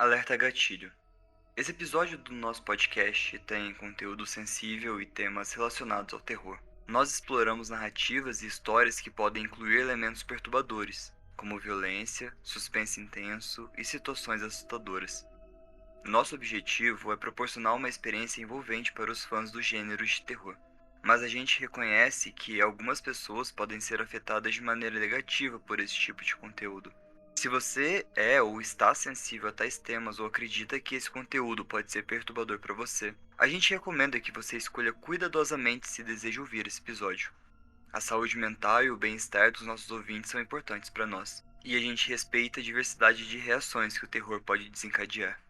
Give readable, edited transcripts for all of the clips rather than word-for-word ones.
Alerta gatilho. Esse episódio do nosso podcast tem conteúdo sensível e temas relacionados ao terror. Nós exploramos narrativas e histórias que podem incluir elementos perturbadores, como violência, suspense intenso e situações assustadoras. Nosso objetivo é proporcionar uma experiência envolvente para os fãs do gênero de terror. Mas a gente reconhece que algumas pessoas podem ser afetadas de maneira negativa por esse tipo de conteúdo. Se você é ou está sensível a tais temas ou acredita que esse conteúdo pode ser perturbador para você, a gente recomenda que você escolha cuidadosamente se deseja ouvir esse episódio. A saúde mental e o bem-estar dos nossos ouvintes são importantes para nós, e a gente respeita a diversidade de reações que o terror pode desencadear.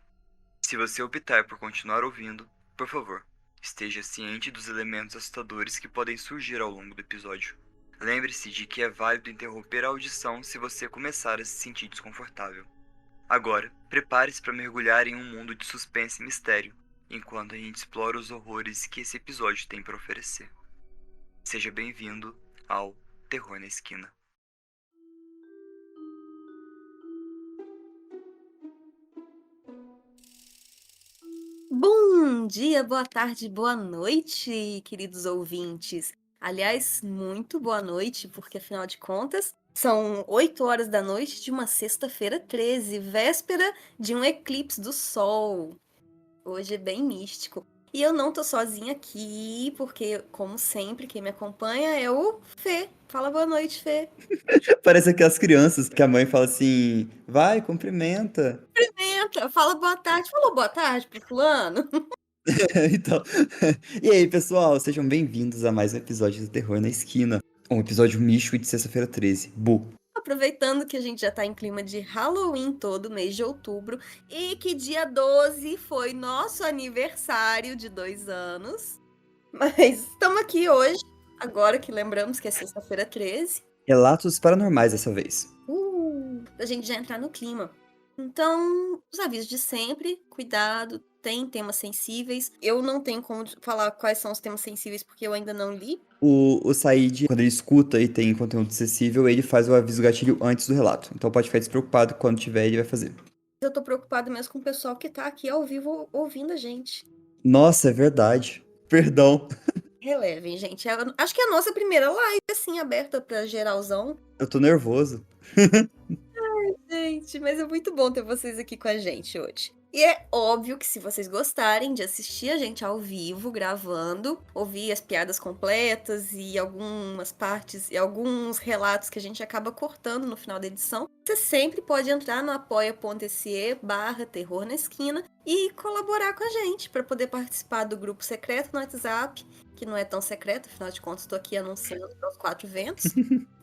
Se você optar por continuar ouvindo, por favor, esteja ciente dos elementos assustadores que podem surgir ao longo do episódio. Lembre-se de que é válido interromper a audição se você começar a se sentir desconfortável. Agora, prepare-se para mergulhar em um mundo de suspense e mistério, enquanto a gente explora os horrores que esse episódio tem para oferecer. Seja bem-vindo ao Terror na Esquina. Bom dia, boa tarde, boa noite, queridos ouvintes. Aliás, muito boa noite, porque afinal de contas, são 8 horas da noite de uma sexta-feira 13, véspera de um eclipse do sol. Hoje é bem místico. E eu não tô sozinha aqui, porque, como sempre, quem me acompanha é o Fê. Fala boa noite, Fê. Parece aquelas crianças que a mãe fala assim, vai, cumprimenta. Entra, fala boa tarde. Falou boa tarde pro fulano? Então, e aí, pessoal, sejam bem-vindos a mais um episódio do Terror na Esquina. Um episódio místico de sexta-feira 13. Bu. Aproveitando que a gente já tá em clima de Halloween todo mês de outubro e que dia 12 foi nosso aniversário de 2 anos. Mas estamos aqui hoje, agora que lembramos que é sexta-feira 13, Relatos paranormais dessa vez. pra gente já entrar no clima. Então, os avisos de sempre, cuidado, tem temas sensíveis. Eu não tenho como falar quais são os temas sensíveis porque eu ainda não li. O Said, quando ele escuta e tem conteúdo acessível, ele faz o aviso gatilho antes do relato. Então pode ficar despreocupado, quando tiver ele vai fazer. Eu tô preocupada mesmo com o pessoal que tá aqui ao vivo ouvindo a gente. Nossa, é verdade. Perdão. Relevem, gente. Acho que é a nossa primeira live, assim, aberta pra geralzão. Eu tô nervoso. Gente, mas é muito bom ter vocês aqui com a gente hoje. E é óbvio que se vocês gostarem de assistir a gente ao vivo, gravando, ouvir as piadas completas e algumas partes e alguns relatos que a gente acaba cortando no final da edição, você sempre pode entrar no apoia.se/terror na esquina e colaborar com a gente para poder participar do grupo secreto no WhatsApp, que não é tão secreto, afinal de contas estou aqui anunciando aos 4 ventos,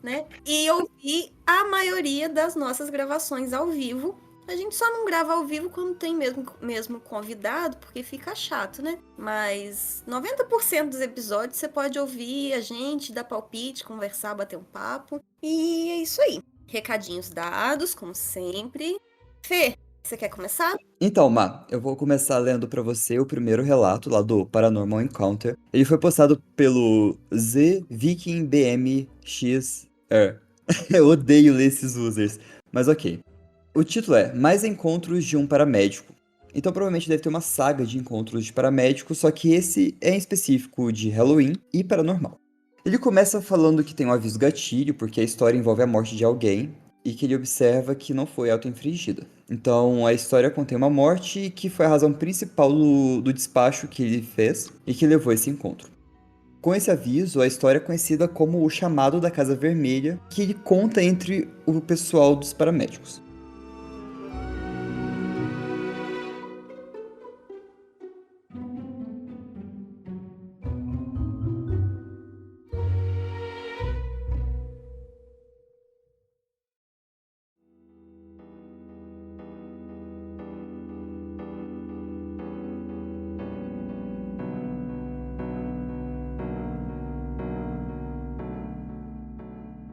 né? E ouvir a maioria das nossas gravações ao vivo. A gente só não grava ao vivo quando tem mesmo convidado, porque fica chato, né? Mas 90% dos episódios você pode ouvir a gente, dar palpite, conversar, bater um papo. E é isso aí. Recadinhos dados, como sempre. Fê, você quer começar? Então, Má, eu vou começar lendo pra você o primeiro relato lá do Paranormal Encounter. Ele foi postado pelo ZVikingBMXR. Eu odeio ler esses users, mas ok. O título é Mais Encontros de um Paramédico. Então provavelmente deve ter uma saga de encontros de paramédicos, só que esse é em específico de Halloween e paranormal. Ele começa falando que tem um aviso gatilho, porque a história envolve a morte de alguém, e que ele observa que não foi auto-infligida. Então a história contém uma morte que foi a razão principal do despacho que ele fez e que levou a esse encontro. Com esse aviso, a história é conhecida como o chamado da Casa Vermelha, que ele conta entre o pessoal dos paramédicos.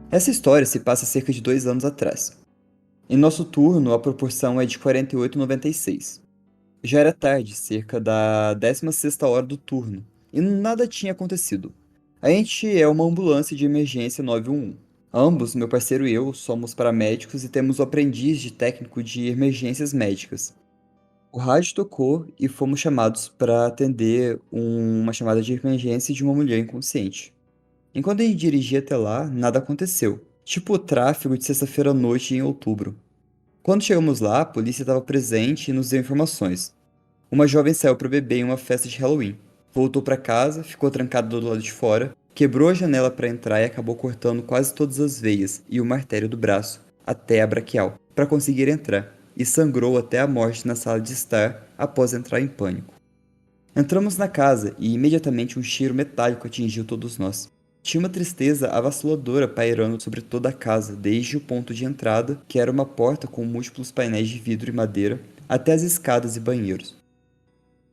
Essa história se passa cerca de 2 anos atrás. Em nosso turno, a proporção é de 48,96. Já era tarde, cerca da 16ª hora do turno, e nada tinha acontecido. A gente é uma ambulância de emergência 911. Ambos, meu parceiro e eu, somos paramédicos e temos o aprendiz de técnico de emergências médicas. O rádio tocou e fomos chamados para atender uma chamada de emergência de uma mulher inconsciente. Enquanto a gente dirigia até lá, nada aconteceu. Tipo o tráfego de sexta-feira à noite em outubro. Quando chegamos lá, a polícia estava presente e nos deu informações. Uma jovem saiu para beber em uma festa de Halloween. Voltou para casa, ficou trancada do lado de fora, quebrou a janela para entrar e acabou cortando quase todas as veias e uma artéria do braço, até a braquial, para conseguir entrar, e sangrou até a morte na sala de estar após entrar em pânico. Entramos na casa e imediatamente um cheiro metálico atingiu todos nós. Tinha uma tristeza avassaladora pairando sobre toda a casa, desde o ponto de entrada, que era uma porta com múltiplos painéis de vidro e madeira, até as escadas e banheiros.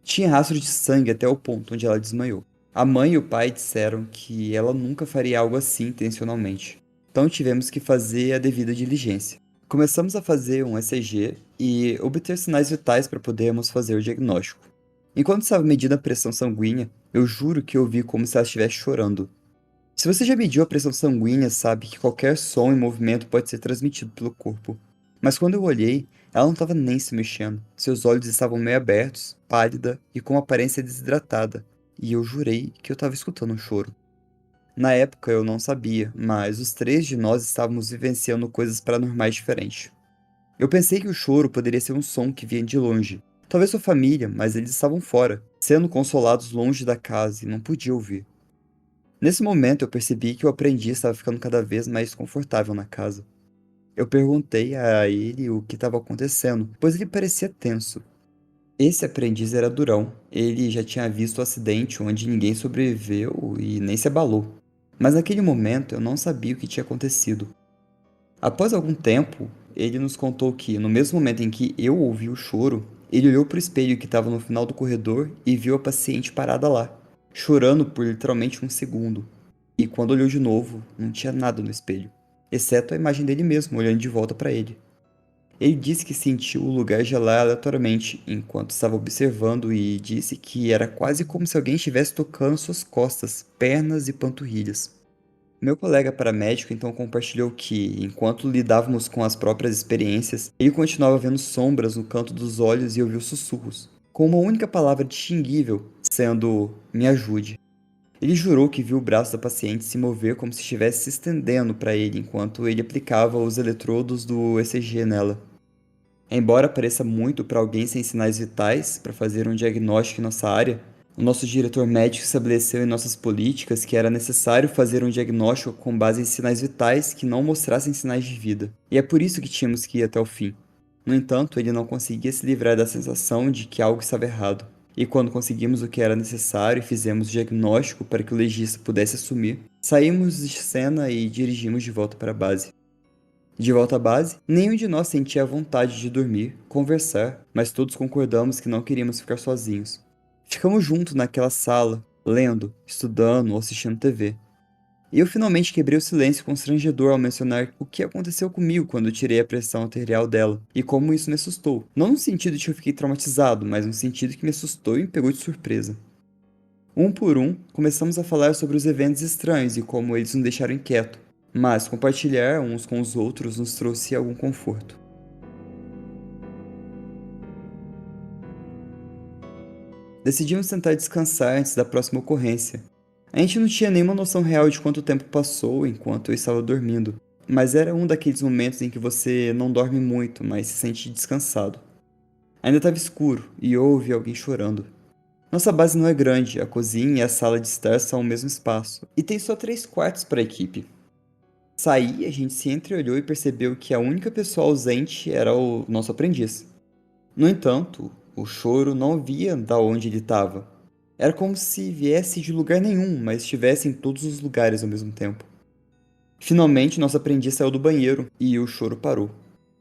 Tinha rastro de sangue até o ponto onde ela desmaiou. A mãe e o pai disseram que ela nunca faria algo assim intencionalmente. Então tivemos que fazer a devida diligência. Começamos a fazer um ECG e obter sinais vitais para podermos fazer o diagnóstico. Enquanto estava medindo a pressão sanguínea, eu juro que eu vi como se ela estivesse chorando. Se você já mediu a pressão sanguínea, sabe que qualquer som e movimento pode ser transmitido pelo corpo. Mas quando eu olhei, ela não estava nem se mexendo. Seus olhos estavam meio abertos, pálida e com aparência desidratada. E eu jurei que eu estava escutando um choro. Na época eu não sabia, mas os três de nós estávamos vivenciando coisas paranormais diferentes. Eu pensei que o choro poderia ser um som que vinha de longe. Talvez sua família, mas eles estavam fora, sendo consolados longe da casa e não podia ouvir. Nesse momento eu percebi que o aprendiz estava ficando cada vez mais desconfortável na casa. Eu perguntei a ele o que estava acontecendo, pois ele parecia tenso. Esse aprendiz era durão. Ele já tinha visto o acidente onde ninguém sobreviveu e nem se abalou. Mas naquele momento eu não sabia o que tinha acontecido. Após algum tempo, ele nos contou que, no mesmo momento em que eu ouvi o choro, ele olhou para o espelho que estava no final do corredor e viu a paciente parada lá, chorando por literalmente um segundo. E quando olhou de novo, não tinha nada no espelho, exceto a imagem dele mesmo olhando de volta para ele. Ele disse que sentiu o lugar gelar aleatoriamente enquanto estava observando e disse que era quase como se alguém estivesse tocando suas costas, pernas e panturrilhas. Meu colega paramédico então compartilhou que, enquanto lidávamos com as próprias experiências, ele continuava vendo sombras no canto dos olhos e ouviu sussurros, com uma única palavra distinguível, sendo "me ajude". Ele jurou que viu o braço da paciente se mover como se estivesse se estendendo para ele enquanto ele aplicava os eletrodos do ECG nela. Embora pareça muito para alguém sem sinais vitais para fazer um diagnóstico em nossa área, o nosso diretor médico estabeleceu em nossas políticas que era necessário fazer um diagnóstico com base em sinais vitais que não mostrassem sinais de vida, e é por isso que tínhamos que ir até o fim. No entanto, ele não conseguia se livrar da sensação de que algo estava errado, e quando conseguimos o que era necessário e fizemos o diagnóstico para que o legista pudesse assumir, saímos de cena e dirigimos de volta para a base. De volta à base, nenhum de nós sentia a vontade de dormir, conversar, mas todos concordamos que não queríamos ficar sozinhos. Ficamos juntos naquela sala, lendo, estudando ou assistindo TV. E eu finalmente quebrei o silêncio constrangedor ao mencionar o que aconteceu comigo quando eu tirei a pressão arterial dela, e como isso me assustou. Não no sentido de que eu fiquei traumatizado, mas no sentido que me assustou e me pegou de surpresa. Um por um, começamos a falar sobre os eventos estranhos e como eles nos deixaram inquietos, mas compartilhar uns com os outros nos trouxe algum conforto. Decidimos tentar descansar antes da próxima ocorrência. A gente não tinha nenhuma noção real de quanto tempo passou enquanto eu estava dormindo, mas era um daqueles momentos em que você não dorme muito, mas se sente descansado. Ainda estava escuro e eu ouvi alguém chorando. Nossa base não é grande, a cozinha e a sala de estar são o mesmo espaço, e tem só 3 quartos para a equipe. Saí, a gente se entreolhou e percebeu que a única pessoa ausente era o nosso aprendiz. No entanto, o choro não via da onde ele estava. Era como se viesse de lugar nenhum, mas estivesse em todos os lugares ao mesmo tempo. Finalmente, nosso aprendiz saiu do banheiro e o choro parou.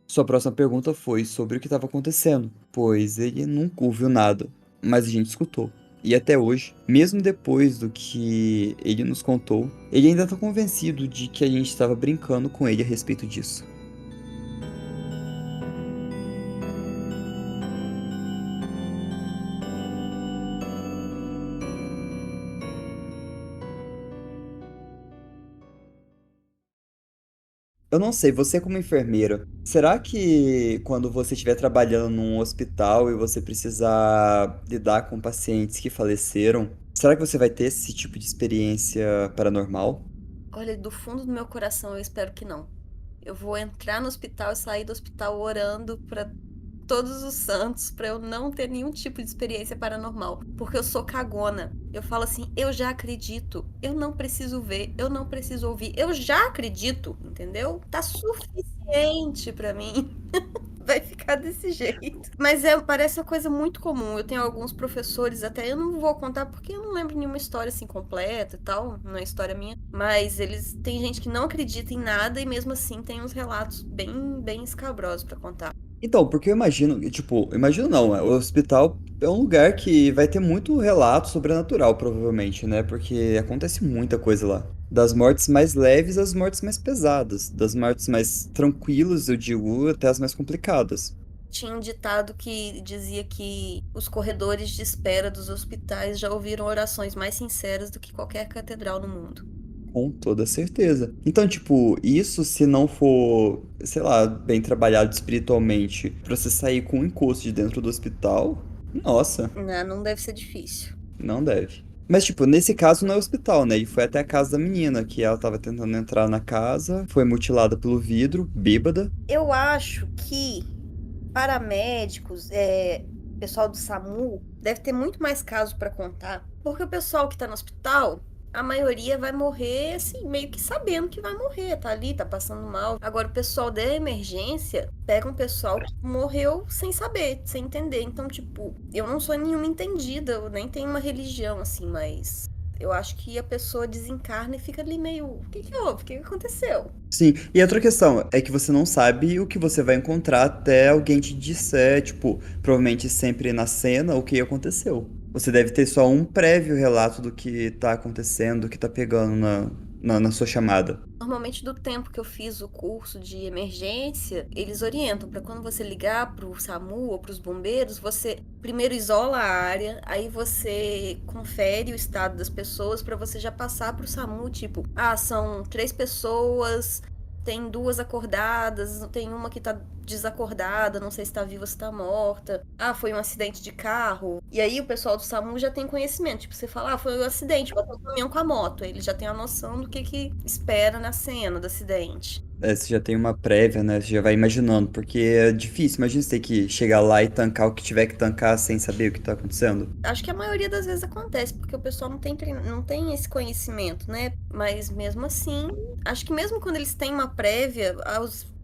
Sua próxima pergunta foi sobre o que estava acontecendo, pois ele nunca ouviu nada, mas a gente escutou. E até hoje, mesmo depois do que ele nos contou, ele ainda está convencido de que a gente estava brincando com ele a respeito disso. Eu não sei, você como enfermeira, será que quando você estiver trabalhando num hospital e você precisar lidar com pacientes que faleceram, será que você vai ter esse tipo de experiência paranormal? Olha, do fundo do meu coração, eu espero que não. Eu vou entrar no hospital e sair do hospital orando para todos os santos para eu não ter nenhum tipo de experiência paranormal, porque eu sou cagona. Eu falo assim, eu já acredito, eu não preciso ver, eu não preciso ouvir, eu já acredito, entendeu? Tá suficiente para mim. Vai ficar desse jeito. Mas parece uma coisa muito comum. Eu tenho alguns professores, até eu não vou contar porque eu não lembro nenhuma história assim completa e tal, não é história minha. Mas eles tem gente que não acredita em nada e mesmo assim tem uns relatos bem escabrosos pra contar. Então, porque eu imagino, tipo, imagino não, o hospital é um lugar que vai ter muito relato sobrenatural, provavelmente, né? Porque acontece muita coisa lá. Das mortes mais leves às mortes mais pesadas, das mortes mais tranquilas, eu digo, até as mais complicadas. Tinha um ditado que dizia que os corredores de espera dos hospitais já ouviram orações mais sinceras do que qualquer catedral no mundo. Com toda certeza. Então, tipo, isso se não for, sei lá, bem trabalhado espiritualmente, pra você sair com um encosto de dentro do hospital, nossa, Não deve ser difícil. não deve. Mas, tipo, nesse caso não é hospital, né? Ele foi até a casa da menina, que ela tava tentando entrar na casa, foi mutilada pelo vidro, bêbada. Eu acho que paramédicos, pessoal do SAMU, deve ter muito mais casos para contar, porque o pessoal que tá no hospital, a maioria vai morrer assim, meio que sabendo que vai morrer, tá ali, tá passando mal. Agora, o pessoal da emergência pega um pessoal que morreu sem saber, sem entender. Então, tipo, eu não sou nenhuma entendida, eu nem tenho uma religião assim, mas eu acho que a pessoa desencarna e fica ali meio, o que que houve? O que que aconteceu? Sim, e outra questão é que você não sabe o que você vai encontrar até alguém te disser, tipo, provavelmente sempre na cena, o que aconteceu. Você deve ter só um prévio relato do que tá acontecendo, do que tá pegando na sua chamada. Normalmente, do tempo que eu fiz o curso de emergência, eles orientam para quando você ligar para o SAMU ou para os bombeiros, você primeiro isola a área, aí você confere o estado das pessoas para você já passar para o SAMU, tipo, são 3 pessoas, tem 2 acordadas, tem uma que tá desacordada, não sei se tá viva ou se tá morta. Foi um acidente de carro. E aí o pessoal do SAMU já tem conhecimento. Tipo, você fala, foi um acidente, bateu um caminhão com a moto. Aí ele já tem a noção do que espera na cena do acidente. É, você já tem uma prévia, né? Você já vai imaginando, porque é difícil. Imagina você ter que chegar lá e tancar o que tiver que tancar sem saber o que tá acontecendo. Acho que a maioria das vezes acontece, porque o pessoal não tem esse conhecimento, né? Mas mesmo assim, acho que mesmo quando eles têm uma prévia,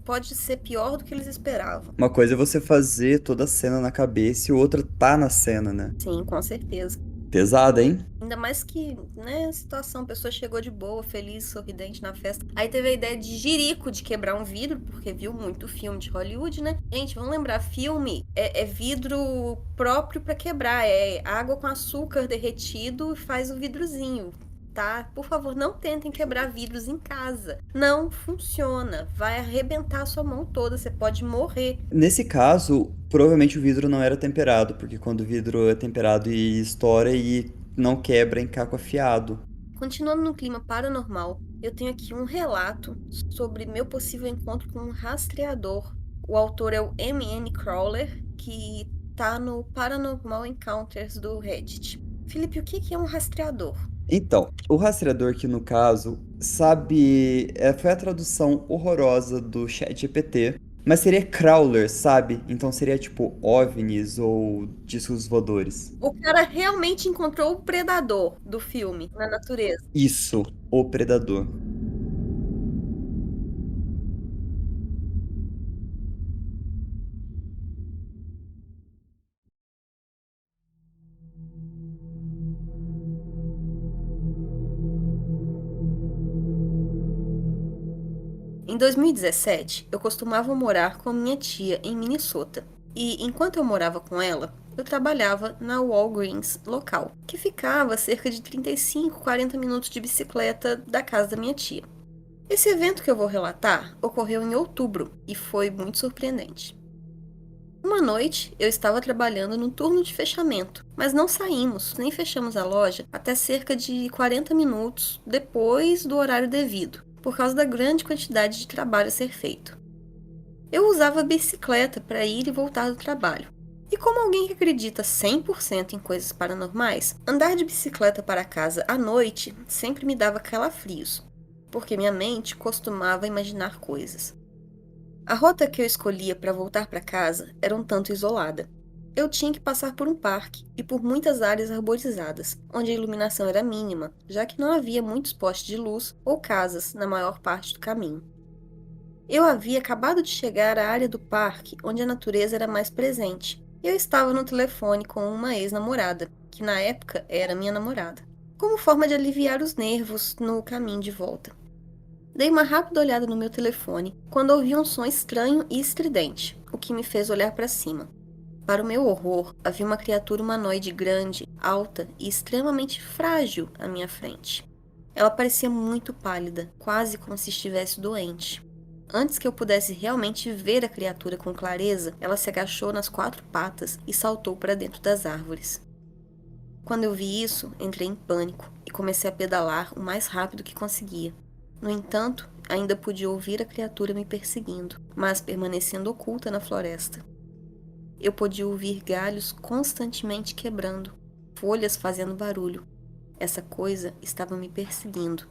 pode ser pior do que eles esperavam. Uma coisa é você fazer toda a cena na cabeça e outra tá na cena, né? Sim, com certeza. Pesada, hein? Ainda mais que, né, a situação, a pessoa chegou de boa, feliz, sorridente na festa. Aí teve a ideia de jirico, de quebrar um vidro, porque viu muito filme de Hollywood, né? Gente, vamos lembrar, filme é vidro próprio pra quebrar, é água com açúcar derretido e faz o vidrozinho. Tá? Por favor, não tentem quebrar vidros em casa. Não funciona. Vai arrebentar a sua mão toda. Você pode morrer. Nesse caso, provavelmente o vidro não era temperado, porque quando o vidro é temperado e estoura e não quebra em caco afiado. Continuando no clima paranormal, eu tenho aqui um relato sobre meu possível encontro com um rastreador. O autor é o M.N. Crowler, que tá no Paranormal Encounters do Reddit. Felipe, o que é um rastreador? Então, o rastreador que no caso, sabe, foi a tradução horrorosa do ChatGPT, mas seria crawler, sabe? Então seria tipo OVNIs ou discos voadores. O cara realmente encontrou o predador do filme na natureza. Isso, o predador. Em 2017, eu costumava morar com minha tia em Minnesota. E enquanto eu morava com ela, eu trabalhava na Walgreens local, que ficava a cerca de 35, 40 minutos de bicicleta da casa da minha tia. Esse evento que eu vou relatar ocorreu em outubro e foi muito surpreendente. Uma noite, eu estava trabalhando no turno de fechamento, mas não saímos nem fechamos a loja até cerca de 40 minutos depois do horário devido, por causa da grande quantidade de trabalho a ser feito. Eu usava a bicicleta para ir e voltar do trabalho. E como alguém que acredita 100% em coisas paranormais, andar de bicicleta para casa à noite sempre me dava calafrios, porque minha mente costumava imaginar coisas. A rota que eu escolhia para voltar para casa era um tanto isolada. Eu tinha que passar por um parque e por muitas áreas arborizadas, onde a iluminação era mínima, já que não havia muitos postes de luz ou casas na maior parte do caminho. Eu havia acabado de chegar à área do parque onde a natureza era mais presente. Eu estava no telefone com uma ex-namorada, que na época era minha namorada, como forma de aliviar os nervos no caminho de volta. Dei uma rápida olhada no meu telefone quando ouvi um som estranho e estridente, o que me fez olhar para cima. Para o meu horror, havia uma criatura humanoide grande, alta e extremamente frágil à minha frente. Ela parecia muito pálida, quase como se estivesse doente. Antes que eu pudesse realmente ver a criatura com clareza, ela se agachou nas 4 patas e saltou para dentro das árvores. Quando eu vi isso, entrei em pânico e comecei a pedalar o mais rápido que conseguia. No entanto, ainda podia ouvir a criatura me perseguindo, mas permanecendo oculta na floresta. Eu podia ouvir galhos constantemente quebrando, folhas fazendo barulho. Essa coisa estava me perseguindo.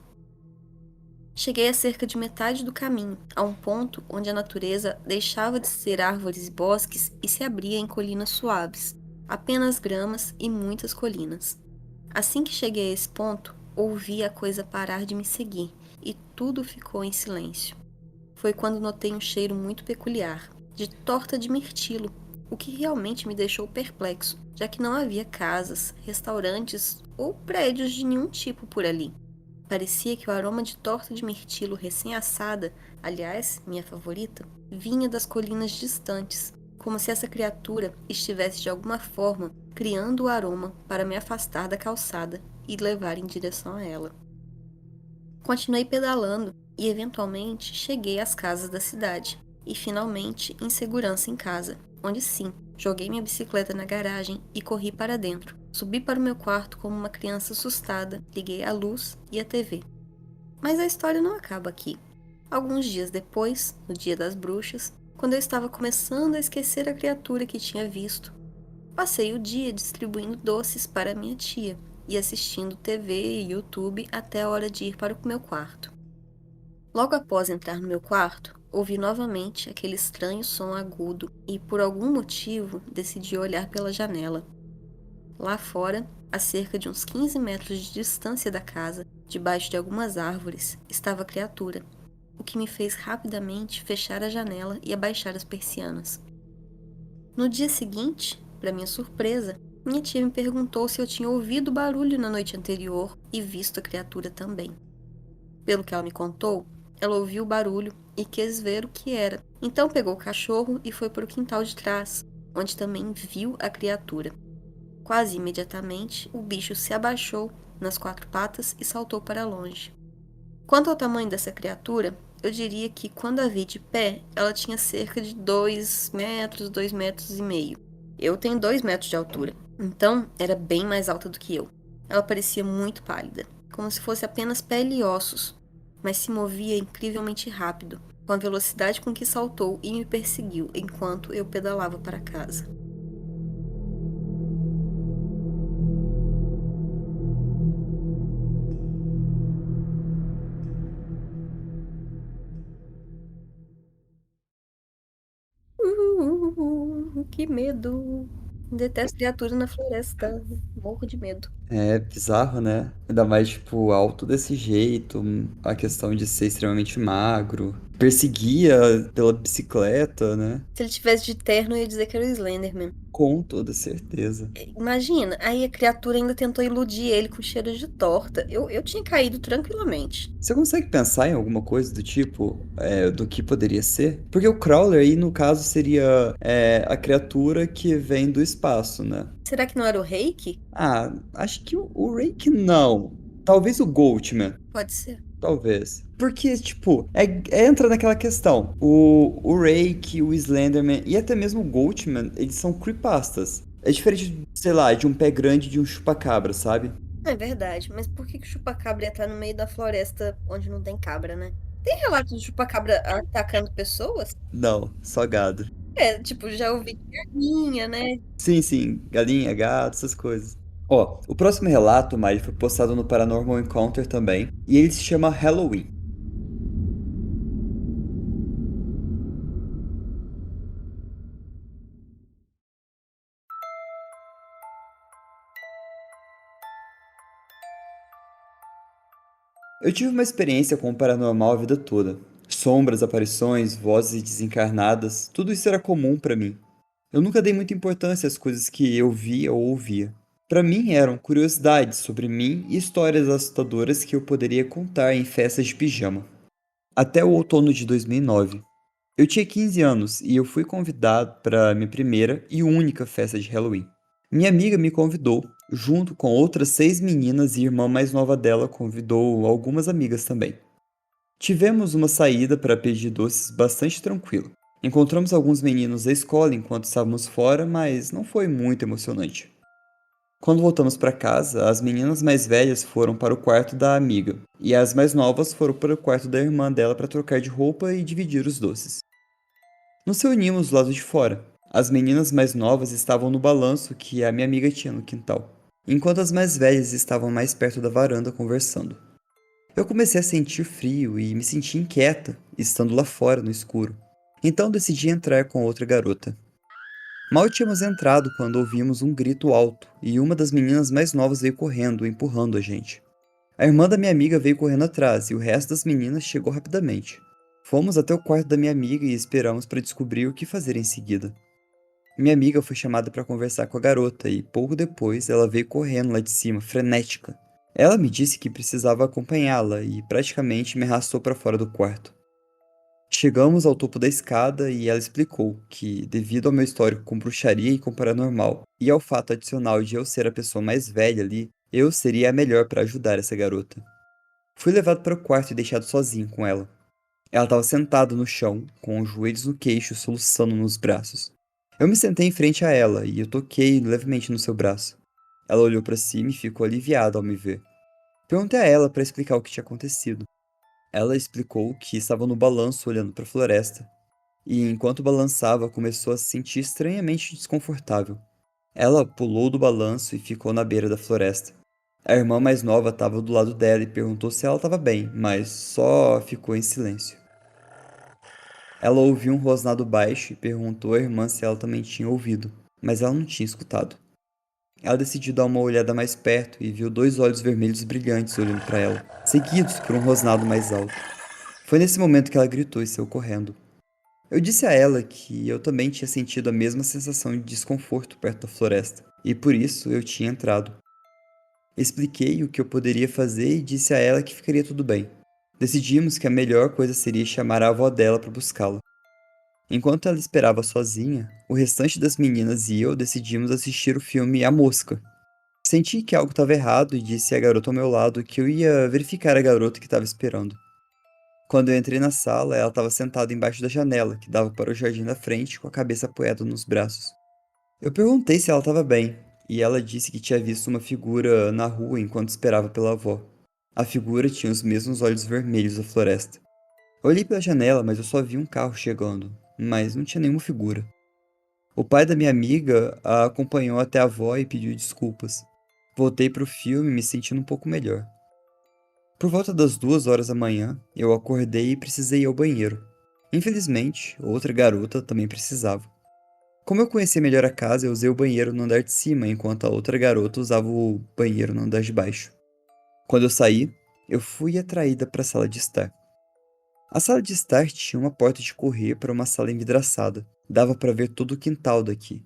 Cheguei a cerca de metade do caminho, a um ponto onde a natureza deixava de ser árvores e bosques e se abria em colinas suaves, apenas gramas e muitas colinas. Assim que cheguei a esse ponto, ouvi a coisa parar de me seguir e tudo ficou em silêncio. Foi quando notei um cheiro muito peculiar, de torta de mirtilo, o que realmente me deixou perplexo, já que não havia casas, restaurantes ou prédios de nenhum tipo por ali. Parecia que o aroma de torta de mirtilo recém-assada, aliás, minha favorita, vinha das colinas distantes, como se essa criatura estivesse de alguma forma criando o aroma para me afastar da calçada e levar em direção a ela. Continuei pedalando e eventualmente cheguei às casas da cidade e finalmente em segurança em casa, onde sim, joguei minha bicicleta na garagem e corri para dentro. Subi para o meu quarto como uma criança assustada, liguei a luz e a TV. Mas a história não acaba aqui. Alguns dias depois, no Dia das Bruxas, quando eu estava começando a esquecer a criatura que tinha visto, passei o dia distribuindo doces para minha tia e assistindo TV e YouTube até a hora de ir para o meu quarto. Logo após entrar no meu quarto, ouvi novamente aquele estranho som agudo e, por algum motivo, decidi olhar pela janela. Lá fora, a cerca de uns 15 metros de distância da casa, debaixo de algumas árvores, estava a criatura, o que me fez rapidamente fechar a janela e abaixar as persianas. No dia seguinte, para minha surpresa, minha tia me perguntou se eu tinha ouvido barulho na noite anterior e visto a criatura também. Pelo que ela me contou, ela ouviu o barulho e quis ver o que era. Então pegou o cachorro e foi para o quintal de trás, onde também viu a criatura. Quase imediatamente, o bicho se abaixou nas 4 patas e saltou para longe. Quanto ao tamanho dessa criatura, eu diria que quando a vi de pé, ela tinha cerca de 2 metros, 2 metros e meio. Eu tenho 2 metros de altura, então era bem mais alta do que eu. Ela parecia muito pálida, como se fosse apenas pele e ossos, mas se movia incrivelmente rápido, com a velocidade com que saltou e me perseguiu enquanto eu pedalava para casa. Que medo! Detesto criatura na floresta. Morro de medo. É bizarro, né? Ainda mais, tipo, alto desse jeito, a questão de ser extremamente magro. Perseguia pela bicicleta, né? Se ele tivesse de terno, eu ia dizer que era o Slenderman. Com toda certeza. Imagina, aí a criatura ainda tentou iludir ele com cheiro de torta. Eu tinha caído tranquilamente. Você consegue pensar em alguma coisa do tipo, do que poderia ser? Porque o Crawler aí, no caso, seria a criatura que vem do espaço, né? Será que não era o Reiki? Ah, acho que o Rake não. Talvez o Goatman. Pode ser. Talvez. Porque, tipo, entra naquela questão. O Rake, o Slenderman e até mesmo o Goatman, eles são creepypastas. É diferente, sei lá, de um pé grande e de um chupacabra, sabe? É verdade, mas por que que o chupacabra ia estar no meio da floresta onde não tem cabra, né? Tem relatos de chupacabra atacando pessoas? Não, só gado. É, tipo, já ouvi de galinha, né? Sim, sim, galinha, gato, essas coisas. Ó, o próximo relato, Mari, foi postado no Paranormal Encounter também, e ele se chama Halloween. Eu tive uma experiência com o paranormal a vida toda. Sombras, aparições, vozes desencarnadas, tudo isso era comum pra mim. Eu nunca dei muita importância às coisas que eu via ou ouvia. Pra mim eram curiosidades sobre mim e histórias assustadoras que eu poderia contar em festas de pijama. Até o outono de 2009. Eu tinha 15 anos e eu fui convidado para minha primeira e única festa de Halloween. Minha amiga me convidou, junto com outras 6 meninas e a irmã mais nova dela convidou algumas amigas também. Tivemos uma saída para pedir doces bastante tranquilo. Encontramos alguns meninos da escola enquanto estávamos fora, mas não foi muito emocionante. Quando voltamos para casa, as meninas mais velhas foram para o quarto da amiga, e as mais novas foram para o quarto da irmã dela para trocar de roupa e dividir os doces. Nos reunimos do lado de fora. As meninas mais novas estavam no balanço que a minha amiga tinha no quintal, enquanto as mais velhas estavam mais perto da varanda conversando. Eu comecei a sentir frio e me senti inquieta, estando lá fora no escuro. Então decidi entrar com outra garota. Mal tínhamos entrado quando ouvimos um grito alto e uma das meninas mais novas veio correndo, empurrando a gente. A irmã da minha amiga veio correndo atrás e o resto das meninas chegou rapidamente. Fomos até o quarto da minha amiga e esperamos para descobrir o que fazer em seguida. Minha amiga foi chamada para conversar com a garota e pouco depois ela veio correndo lá de cima, frenética. Ela me disse que precisava acompanhá-la e praticamente me arrastou para fora do quarto. Chegamos ao topo da escada e ela explicou que, devido ao meu histórico com bruxaria e com paranormal, e ao fato adicional de eu ser a pessoa mais velha ali, eu seria a melhor para ajudar essa garota. Fui levado para o quarto e deixado sozinho com ela. Ela estava sentada no chão, com os joelhos no queixo, soluçando nos braços. Eu me sentei em frente a ela e eu toquei levemente no seu braço. Ela olhou para cima e ficou aliviada ao me ver. Perguntei a ela para explicar o que tinha acontecido. Ela explicou que estava no balanço olhando para a floresta, e enquanto balançava começou a se sentir estranhamente desconfortável. Ela pulou do balanço e ficou na beira da floresta. A irmã mais nova estava do lado dela e perguntou se ela estava bem, mas só ficou em silêncio. Ela ouviu um rosnado baixo e perguntou à irmã se ela também tinha ouvido, mas ela não tinha escutado. Ela decidiu dar uma olhada mais perto e viu 2 olhos vermelhos brilhantes olhando para ela, seguidos por um rosnado mais alto. Foi nesse momento que ela gritou e saiu correndo. Eu disse a ela que eu também tinha sentido a mesma sensação de desconforto perto da floresta, e por isso eu tinha entrado. Expliquei o que eu poderia fazer e disse a ela que ficaria tudo bem. Decidimos que a melhor coisa seria chamar a avó dela para buscá-la. Enquanto ela esperava sozinha, o restante das meninas e eu decidimos assistir o filme A Mosca. Senti que algo estava errado e disse à garota ao meu lado que eu ia verificar a garota que estava esperando. Quando eu entrei na sala, ela estava sentada embaixo da janela, que dava para o jardim da frente, com a cabeça apoiada nos braços. Eu perguntei se ela estava bem, e ela disse que tinha visto uma figura na rua enquanto esperava pela avó. A figura tinha os mesmos olhos vermelhos da floresta. Eu olhei pela janela, mas eu só vi um carro chegando, mas não tinha nenhuma figura. O pai da minha amiga a acompanhou até a avó e pediu desculpas. Voltei para o filme me sentindo um pouco melhor. Por volta das 2 horas da manhã, eu acordei e precisei ir ao banheiro. Infelizmente, outra garota também precisava. Como eu conhecia melhor a casa, eu usei o banheiro no andar de cima, enquanto a outra garota usava o banheiro no andar de baixo. Quando eu saí, eu fui atraída para a sala de estar. A sala de estar tinha uma porta de correr para uma sala envidraçada. Dava para ver todo o quintal daqui.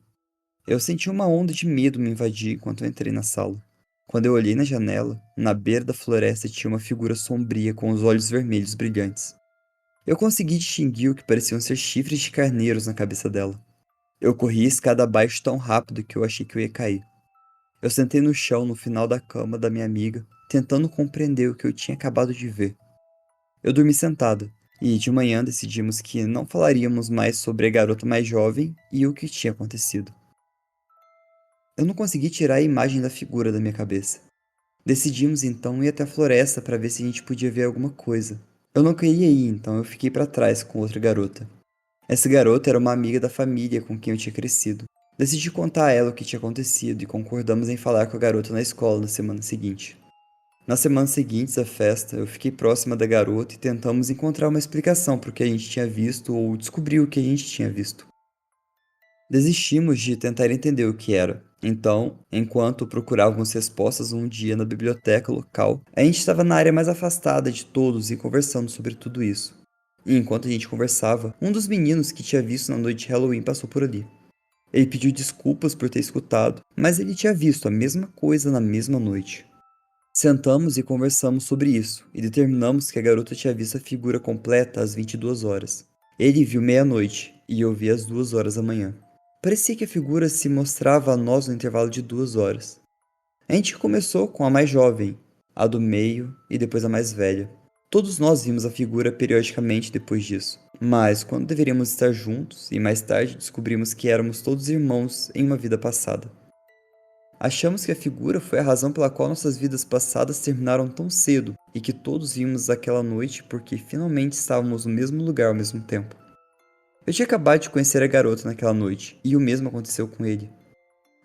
Eu senti uma onda de medo me invadir enquanto eu entrei na sala. Quando eu olhei na janela, na beira da floresta tinha uma figura sombria com os olhos vermelhos brilhantes. Eu consegui distinguir o que pareciam ser chifres de carneiros na cabeça dela. Eu corri a escada abaixo tão rápido que eu achei que eu ia cair. Eu sentei no chão no final da cama da minha amiga, tentando compreender o que eu tinha acabado de ver. Eu dormi sentada, e de manhã decidimos que não falaríamos mais sobre a garota mais jovem e o que tinha acontecido. Eu não consegui tirar a imagem da figura da minha cabeça. Decidimos então ir até a floresta para ver se a gente podia ver alguma coisa. Eu não queria ir, então eu fiquei pra trás com outra garota. Essa garota era uma amiga da família com quem eu tinha crescido. Decidi contar a ela o que tinha acontecido e concordamos em falar com a garota na escola na semana seguinte. Nas semanas seguintes à festa, eu fiquei próxima da garota e tentamos encontrar uma explicação para o que a gente tinha visto ou descobrir o que a gente tinha visto. Desistimos de tentar entender o que era. Então, enquanto procurávamos respostas um dia na biblioteca local, a gente estava na área mais afastada de todos e conversando sobre tudo isso. E enquanto a gente conversava, um dos meninos que tinha visto na noite de Halloween passou por ali. Ele pediu desculpas por ter escutado, mas ele tinha visto a mesma coisa na mesma noite. Sentamos e conversamos sobre isso, e determinamos que a garota tinha visto a figura completa às 22 horas. Ele viu meia-noite, e eu vi às 2 horas da manhã. Parecia que a figura se mostrava a nós no intervalo de 2 horas. A gente começou com a mais jovem, a do meio e depois a mais velha. Todos nós vimos a figura periodicamente depois disso, mas quando deveríamos estar juntos, e mais tarde descobrimos que éramos todos irmãos em uma vida passada. Achamos que a figura foi a razão pela qual nossas vidas passadas terminaram tão cedo e que todos vimos aquela noite porque finalmente estávamos no mesmo lugar ao mesmo tempo. Eu tinha acabado de conhecer a garota naquela noite e o mesmo aconteceu com ele.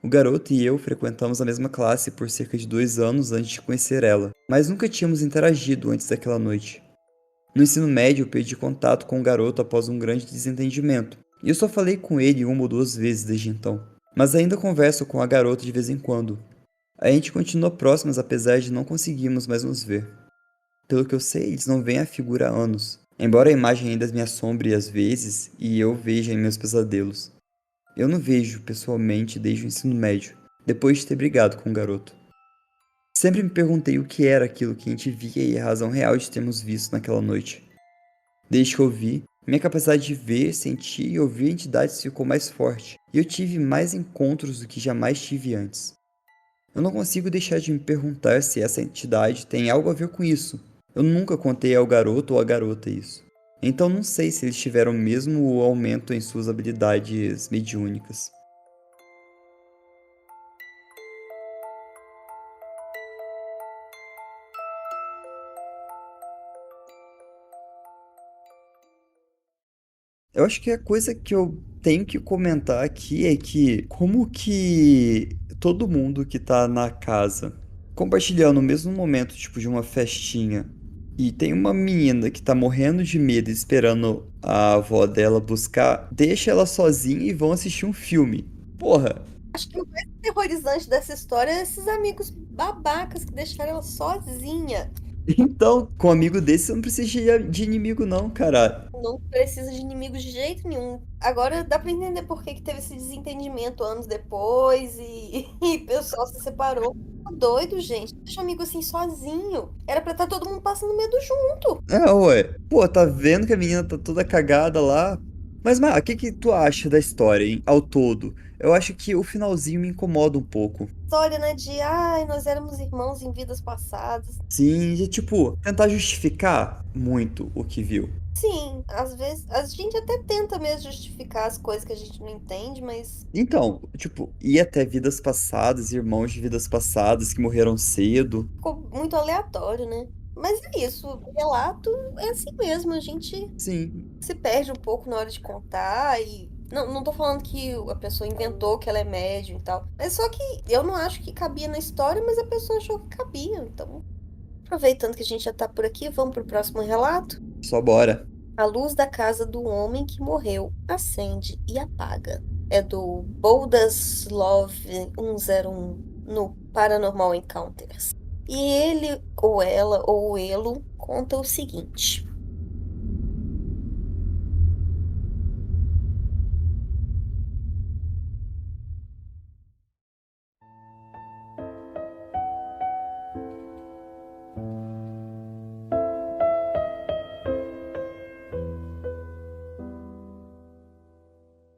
O garoto e eu frequentamos a mesma classe por cerca de 2 anos antes de conhecer ela, mas nunca tínhamos interagido antes daquela noite. No ensino médio, eu perdi contato com o garoto após um grande desentendimento, e eu só falei com ele uma ou duas vezes desde então. Mas ainda converso com a garota de vez em quando. A gente continua próximos apesar de não conseguirmos mais nos ver. Pelo que eu sei, eles não veem a figura há anos, embora a imagem ainda me assombre às vezes e eu veja em meus pesadelos. Eu não vejo pessoalmente desde o ensino médio, depois de ter brigado com o garoto. Sempre me perguntei o que era aquilo que a gente via e a razão real de termos visto naquela noite. Desde que eu vi, minha capacidade de ver, sentir e ouvir entidades ficou mais forte, e eu tive mais encontros do que jamais tive antes. Eu não consigo deixar de me perguntar se essa entidade tem algo a ver com isso. Eu nunca contei ao garoto ou à garota isso. Então não sei se eles tiveram mesmo o aumento em suas habilidades mediúnicas. Eu acho que a coisa que eu tenho que comentar aqui é que como que todo mundo que tá na casa compartilhando o mesmo momento, tipo, de uma festinha, e tem uma menina que tá morrendo de medo e esperando a avó dela buscar, deixa ela sozinha e vão assistir um filme. Porra. Acho que o mais terrorizante dessa história é esses amigos babacas que deixaram ela sozinha. Então, com um amigo desse, você não precisa de inimigo, não, cara. Não precisa de inimigos de jeito nenhum. Agora dá pra entender por que que teve esse desentendimento anos depois e, e o pessoal se separou. Tá doido, gente. Deixa o amigo assim sozinho. Era pra estar todo mundo passando medo junto. É, ué. Pô, tá vendo que a menina tá toda cagada lá? Mas, Mar, o que que tu acha da história, hein, ao todo? Eu acho que o finalzinho me incomoda um pouco. História, né, de ai, nós éramos irmãos em vidas passadas. Sim, de tipo, tentar justificar muito o que viu. Sim, às vezes a gente até tenta mesmo justificar as coisas que a gente não entende, mas Então, tipo, ir até vidas passadas, irmãos de vidas passadas que morreram cedo. ficou muito aleatório, né? Mas é isso, o relato é assim mesmo, a gente Sim, se perde um pouco na hora de contar e não tô falando que a pessoa inventou que ela é médium e tal, mas só que eu não acho que cabia na história, mas a pessoa achou que cabia. Então, aproveitando que a gente já tá por aqui, vamos pro próximo relato? só bora. A luz da casa do homem que morreu acende e apaga. É do Boldaslov 101 no Paranormal Encounters. E ele, ou ela, ou ele conta o seguinte.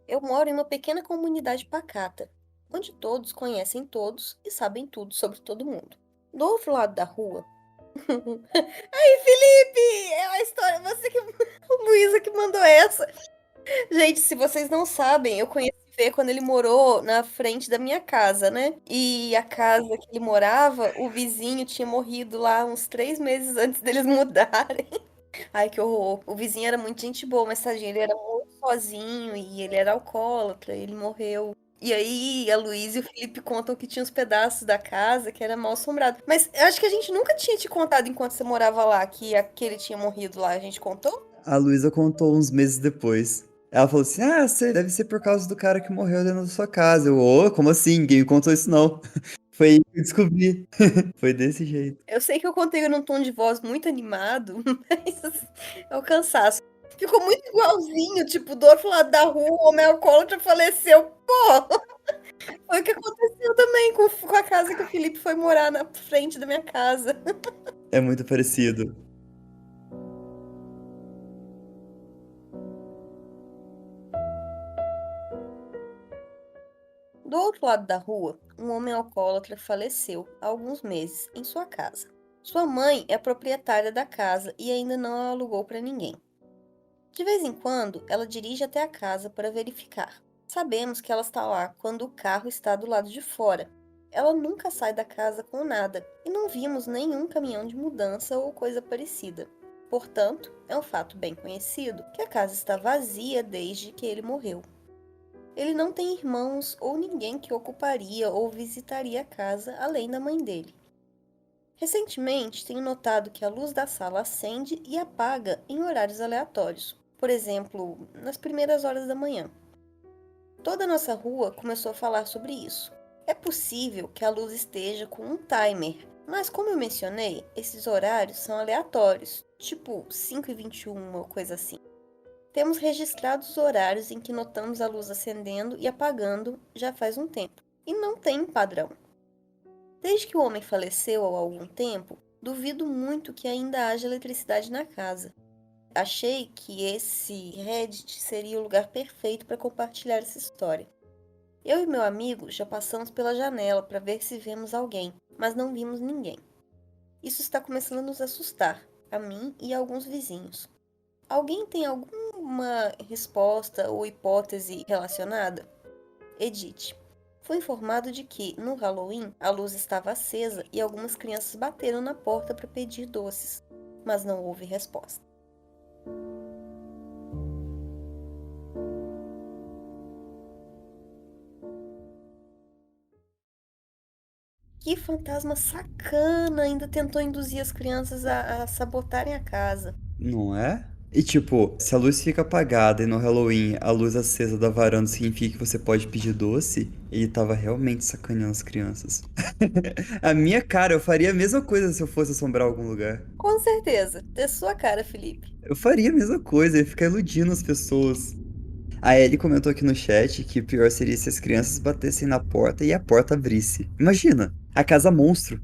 Eu moro em uma pequena comunidade pacata, onde todos conhecem todos e sabem tudo sobre todo mundo. Do outro lado da rua. Ai, Felipe! É a história. Você que. Luísa que mandou essa. Gente, se vocês não sabem, eu conheci o Fê quando ele morou na frente da minha casa, né? E a casa que ele morava, o vizinho tinha morrido lá uns 3 meses antes deles mudarem. Ai, que horror. O vizinho era muito gente boa, mas tadinho, ele era muito sozinho e ele era alcoólatra, ele morreu. E aí, a Luísa e o Felipe contam que tinha uns pedaços da casa que era mal assombrado. Mas eu acho que a gente nunca tinha te contado enquanto você morava lá, que aquele tinha morrido lá. A gente contou? A Luísa contou uns meses depois. Ela falou assim: Ah, você deve ser por causa do cara que morreu dentro da sua casa. Eu, ô, como assim? Ninguém me contou isso, não. Foi aí que eu descobri. Foi desse jeito. Eu sei que eu contei num tom de voz muito animado, mas é o cansaço. Ficou muito igualzinho, tipo, do outro lado da rua, o homem alcoólatra faleceu. Pô, foi o que aconteceu também com a casa que o Felipe foi morar na frente da minha casa. É muito parecido. Do outro lado da rua, um homem alcoólatra faleceu há alguns meses em sua casa. Sua mãe é proprietária da casa e ainda não a alugou para ninguém. De vez em quando, ela dirige até a casa para verificar. Sabemos que ela está lá quando o carro está do lado de fora. Ela nunca sai da casa com nada e não vimos nenhum caminhão de mudança ou coisa parecida. Portanto, é um fato bem conhecido que a casa está vazia desde que ele morreu. Ele não tem irmãos ou ninguém que ocuparia ou visitaria a casa além da mãe dele. Recentemente, tenho notado que a luz da sala acende e apaga em horários aleatórios, por exemplo, nas primeiras horas da manhã. Toda a nossa rua começou a falar sobre isso. É possível que a luz esteja com um timer, mas como eu mencionei, esses horários são aleatórios, tipo 5h21 ou coisa assim. Temos registrados os horários em que notamos a luz acendendo e apagando já faz um tempo, e não tem um padrão. Desde que o homem faleceu há algum tempo, duvido muito que ainda haja eletricidade na casa. Achei que esse Reddit seria o lugar perfeito para compartilhar essa história. Eu e meu amigo já passamos pela janela para ver se vemos alguém, mas não vimos ninguém. Isso está começando a nos assustar, a mim e a alguns vizinhos. Alguém tem alguma resposta ou hipótese relacionada? Edith. Fui informado de que, no Halloween, a luz estava acesa e algumas crianças bateram na porta para pedir doces, mas não houve resposta. Que fantasma sacana! Ainda tentou induzir as crianças a sabotarem a casa. Não é? E tipo, se a luz fica apagada e no Halloween a luz acesa da varanda significa que você pode pedir doce, ele tava realmente sacaneando as crianças. A minha cara, eu faria a mesma coisa se eu fosse assombrar algum lugar. Com certeza, é sua cara, Felipe. Eu faria a mesma coisa, eu ia ficar iludindo as pessoas. A Ellie comentou aqui no chat que o pior seria se as crianças batessem na porta e a porta abrisse. Imagina, a casa monstro.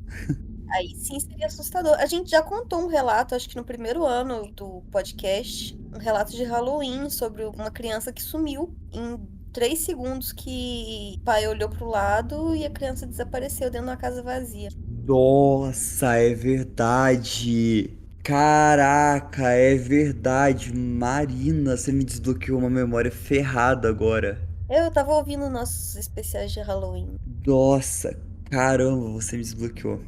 Aí sim seria assustador. A gente já contou um relato, acho que no primeiro ano do podcast, um relato de Halloween sobre uma criança que sumiu em 3 segundos que o pai olhou pro lado e a criança desapareceu dentro de uma casa vazia. Nossa, é verdade. Caraca, é verdade. Marina, você me desbloqueou uma memória ferrada agora. Eu tava ouvindo nossos especiais de Halloween. Nossa, caramba, você me desbloqueou.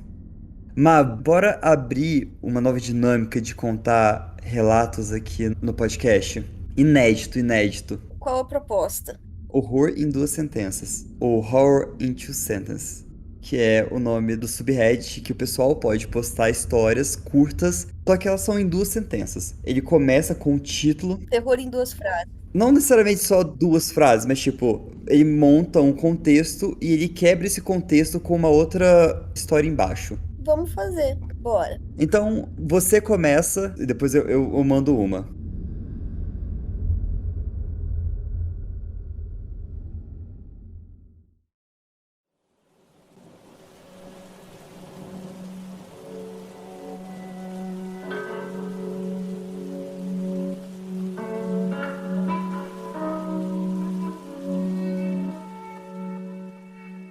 Mas bora abrir uma nova dinâmica de contar relatos aqui no podcast. Inédito, inédito. Qual a proposta? Horror em duas sentenças, ou Horror in Two Sentences, que é o nome do subreddit que o pessoal pode postar histórias curtas, só que elas são em duas sentenças. Ele começa com o título, Terror em 2 frases. não necessariamente só duas frases, mas tipo, ele monta um contexto e ele quebra esse contexto com uma outra história embaixo. Vamos fazer. Bora. Então, você começa e depois eu mando uma.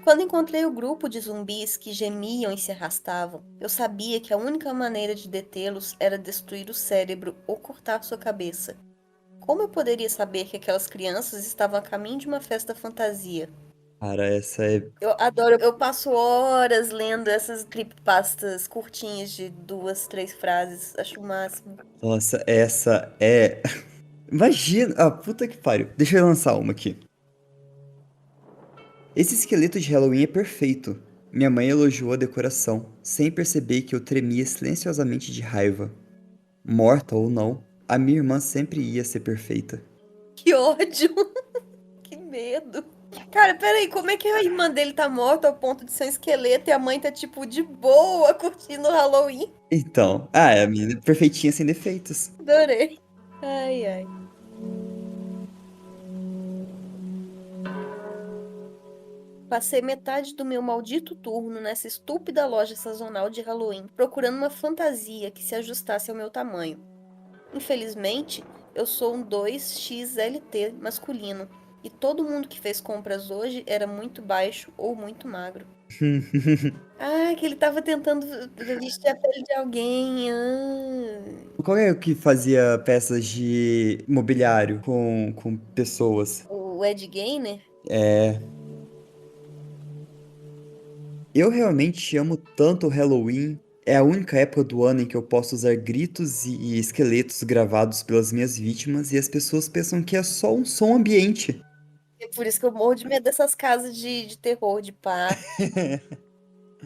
Quando encontrei o grupo de zumbis que gemiam e se arrastavam, eu sabia que a única maneira de detê-los era destruir o cérebro ou cortar sua cabeça. Como eu poderia saber que aquelas crianças estavam a caminho de uma festa fantasia? Cara, essa é. Eu adoro, eu passo horas lendo essas creepypastas curtinhas de 2, 3 frases. Acho o máximo. Nossa, essa é. Imagina. Ah, puta que pariu. Deixa eu lançar uma aqui. Esse esqueleto de Halloween é perfeito. Minha mãe elogiou a decoração, sem perceber que eu tremia silenciosamente de raiva. Morta ou não, a minha irmã sempre ia ser perfeita. Que ódio! Que medo! Cara, peraí, como é que a irmã dele tá morta ao ponto de ser um esqueleto e a mãe tá, tipo, de boa curtindo o Halloween? Então, é a menina perfeitinha sem defeitos. Adorei. Ai, ai. Passei metade do meu maldito turno nessa estúpida loja sazonal de Halloween, procurando uma fantasia que se ajustasse ao meu tamanho. Infelizmente, eu sou um 2XLT masculino, e todo mundo que fez compras hoje era muito baixo ou muito magro. Ah, que ele tava tentando vestir a pele de alguém. Qual é o que fazia peças de mobiliário com pessoas? O Ed Gainer? É. Eu realmente amo tanto o Halloween. É a única época do ano em que eu posso usar gritos e esqueletos gravados pelas minhas vítimas e as pessoas pensam que é só um som ambiente. É por isso que eu morro de medo dessas casas de terror, de pá.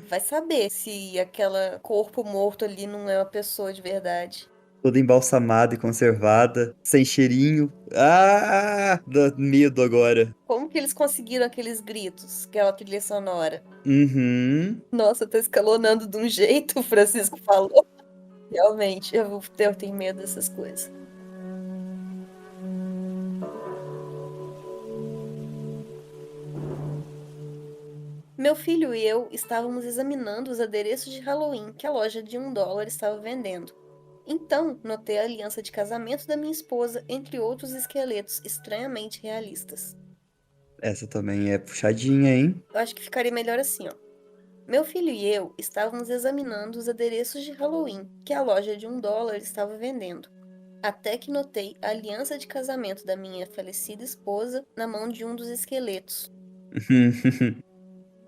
Vai saber se aquela corpo morto ali não é uma pessoa de verdade. Toda embalsamada e conservada, sem cheirinho. Ah, dá medo agora. Como que eles conseguiram aqueles gritos, aquela trilha sonora? Uhum. Nossa, tá escalonando de um jeito, o Francisco falou. Realmente, eu tenho medo dessas coisas. Meu filho e eu estávamos examinando os adereços de Halloween que a loja de $1 estava vendendo. Então, notei a aliança de casamento da minha esposa, entre outros esqueletos estranhamente realistas. Essa também é puxadinha, hein? Eu acho que ficaria melhor assim, ó. Meu filho e eu estávamos examinando os adereços de Halloween que a loja de $1 estava vendendo. Até que notei a aliança de casamento da minha falecida esposa na mão de um dos esqueletos.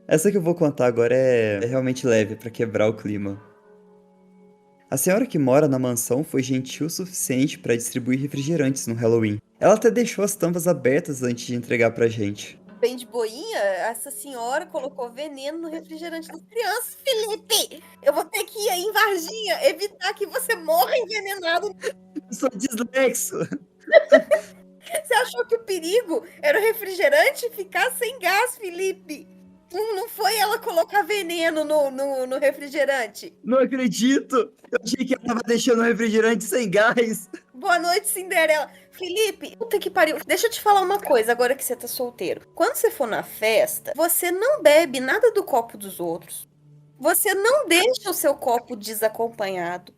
Essa que eu vou contar agora é realmente leve pra quebrar o clima. A senhora que mora na mansão foi gentil o suficiente para distribuir refrigerantes no Halloween. Ela até deixou as tampas abertas antes de entregar pra gente. Bem de boinha, essa senhora colocou veneno no refrigerante das crianças, Felipe! Eu vou ter que ir aí em Varginha evitar que você morra envenenado. Eu sou dislexo! Você achou que o perigo era o refrigerante ficar sem gás, Felipe? Não foi ela colocar veneno no refrigerante. Não acredito! Eu achei que ela tava deixando o refrigerante sem gás. Boa noite, Cinderela. Felipe, puta que pariu. Deixa eu te falar uma coisa agora que você tá solteiro. Quando você for na festa, você não bebe nada do copo dos outros. Você não deixa o seu copo desacompanhado.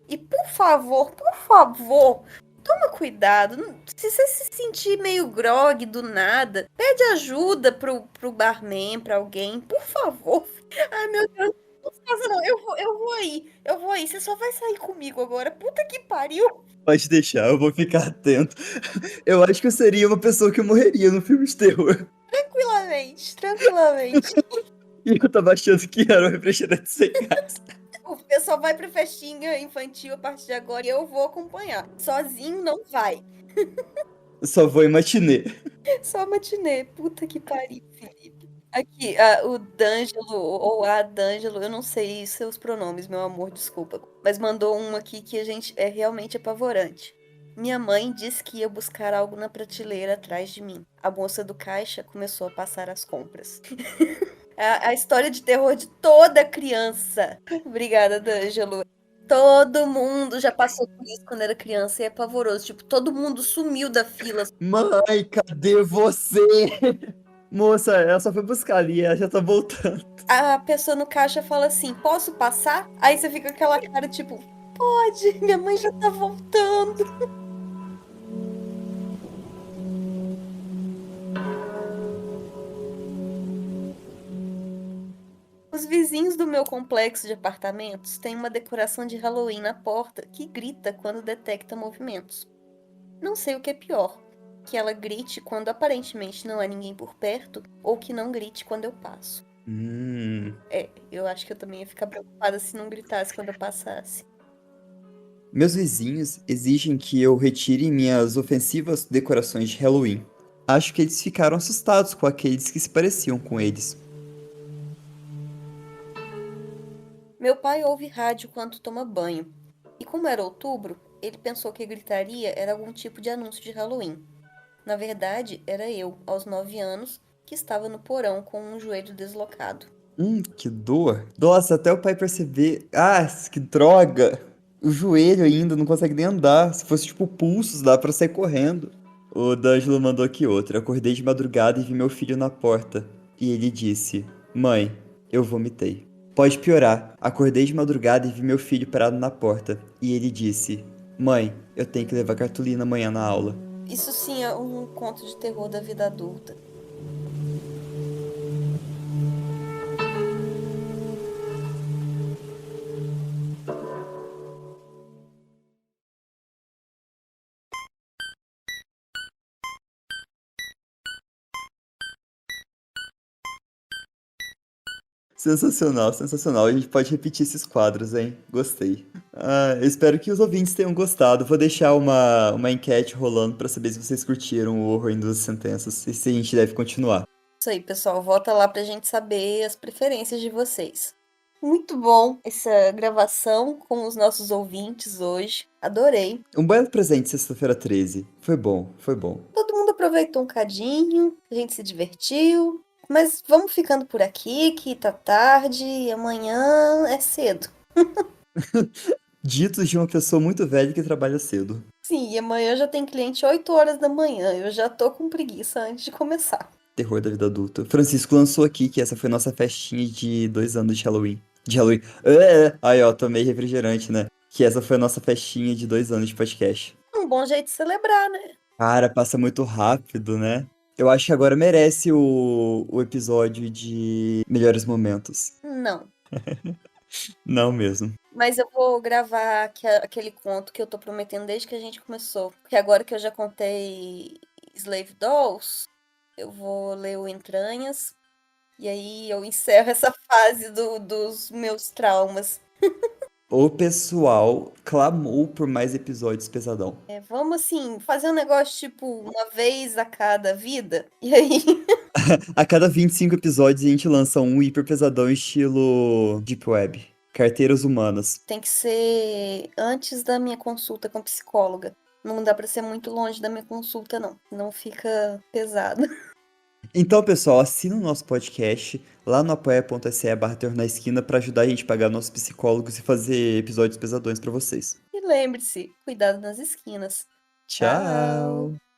E por favor, toma cuidado. Se você se sentir meio grogue do nada, pede ajuda pro barman, pra alguém, por favor. Ai, meu Deus. Não faça não, eu vou aí. Você só vai sair comigo agora. Puta que pariu. Pode deixar, eu vou ficar atento. Eu acho que eu seria uma pessoa que morreria no filme de terror. Tranquilamente, tranquilamente. E eu tava achando que era um refrigerante sem gás. O pessoal vai pra festinha infantil a partir de agora e eu vou acompanhar. Sozinho não vai. Eu só vou em matinê. Só matinê. Puta que pariu, Felipe. Aqui, o D'Angelo, ou a D'Angelo, eu não sei seus pronomes, meu amor, desculpa. Mas mandou um aqui que a gente é realmente apavorante. Minha mãe disse que ia buscar algo na prateleira atrás de mim. A moça do caixa começou a passar as compras. A história de terror de toda criança. Obrigada, D'Angelo. Todo mundo já passou por isso quando era criança e é pavoroso. Tipo, todo mundo sumiu da fila. Mãe, cadê você? Moça, ela só foi buscar ali, ela já tá voltando. A pessoa no caixa fala assim: posso passar? Aí você fica com aquela cara tipo: pode, minha mãe já tá voltando. Os vizinhos do meu complexo de apartamentos têm uma decoração de Halloween na porta que grita quando detecta movimentos. Não sei o que é pior: que ela grite quando aparentemente não há ninguém por perto, ou que não grite quando eu passo. Eu acho que eu também ia ficar preocupada se não gritasse quando eu passasse. Meus vizinhos exigem que eu retire minhas ofensivas decorações de Halloween. Acho que eles ficaram assustados com aqueles que se pareciam com eles. Meu pai ouve rádio quando toma banho. E como era outubro, ele pensou que gritaria era algum tipo de anúncio de Halloween. Na verdade, era eu, aos 9 anos, que estava no porão com um joelho deslocado. Que dor. Nossa, até o pai perceber. Ah, que droga! O joelho ainda não consegue nem andar. Se fosse tipo pulsos, dá pra sair correndo. O D'Angelo mandou aqui outra. Acordei de madrugada e vi meu filho na porta. E ele disse: Mãe, eu vomitei. Pode piorar. Acordei de madrugada e vi meu filho parado na porta. E ele disse: Mãe, eu tenho que levar cartolina amanhã na aula. Isso sim é um conto de terror da vida adulta. Sensacional, sensacional. A gente pode repetir esses quadros, hein? Gostei. Eu espero que os ouvintes tenham gostado. Vou deixar uma enquete rolando pra saber se vocês curtiram o Horror em Duas Sentenças e se a gente deve continuar. Isso aí, pessoal. Volta lá pra gente saber as preferências de vocês. Muito bom essa gravação com os nossos ouvintes hoje. Adorei. Um belo presente sexta-feira 13. Foi bom, foi bom. Todo mundo aproveitou um cadinho, a gente se divertiu. Mas vamos ficando por aqui, que tá tarde e amanhã é cedo. Ditos de uma pessoa muito velha que trabalha cedo. Sim, e amanhã já tem cliente 8 horas da manhã. Eu já tô com preguiça antes de começar. Terror da vida adulta. Francisco lançou aqui que essa foi nossa festinha de 2 anos de Halloween. De Halloween. Aí, ó, tomei refrigerante, né? Que essa foi a nossa festinha de 2 anos de podcast. Um bom jeito de celebrar, né? Cara, passa muito rápido, né? Eu acho que agora merece o episódio de melhores momentos. Não. Não mesmo. Mas eu vou gravar aquele conto que eu tô prometendo desde que a gente começou. Porque agora que eu já contei Slave Dolls, eu vou ler o Entranhas. E aí eu encerro essa fase dos meus traumas. O pessoal clamou por mais episódios pesadão. Vamos assim, fazer um negócio tipo uma vez a cada vida. E aí A cada 25 episódios a gente lança um hiper pesadão estilo Deep Web. Carteiras humanas. tem que ser antes da minha consulta com psicóloga. Não dá pra ser muito longe da minha consulta, não. Não fica pesado. Então, pessoal, assina o nosso podcast lá no apoia.se/terror na esquina pra ajudar a gente a pagar nossos psicólogos e fazer episódios pesadões pra vocês. E lembre-se, cuidado nas esquinas. Tchau! Tchau!